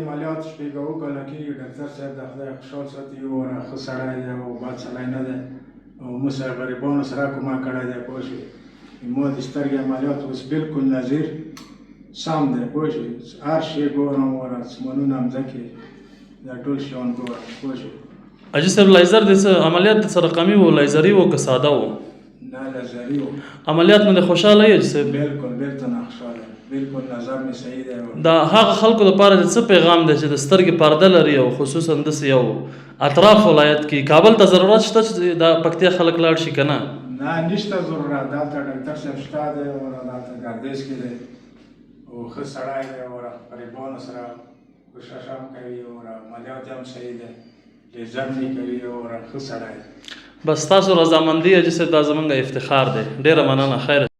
عملیات شپږ وکړل کېږي ډاکټر صاحب د خدای خوشحال ساتي او ښه سړی دی او بد سړی نه دی او موږ سره غریبانو سره کومک کړی دی پوه شوې ما د سترګې عملیات اوس بلکل نظیر سم دی پوه شوې هر شی ګورم وره سمنونه مځکې دا ټول شیان ګورم پوه شوې. حاجي صاحب لیزر د څه عملیات د څه رقمي و لیزري و که ساده و؟ نه لیزري و. عملیات نه د خوشحاله یې حاجي صاحب؟ بلکل بېرته نه خوشحاله بلکل نظر مې صحیح دی. د هغه خلکو لپاره د څه پیغام دی چې د سترګې پرده لري او خصوصا داسې یو اطراف ولایت کې کابل ته ضرورت شته چې د پکتیا خلک لاړ شي که نه؟ نه نشته ضرورت دلته ډاکټر صاحب شته دی وره دلته ګردیز کې دی او ښه سړی دی وره غریبانو سره کوشش هم کوي وره عملیات هم صحیح دی لیزر مې کوي وره ښه سړی دی. بس تاسو رضامندي حاجي صاحب دا زموږ افتخار دی. ډېره مننه خیر.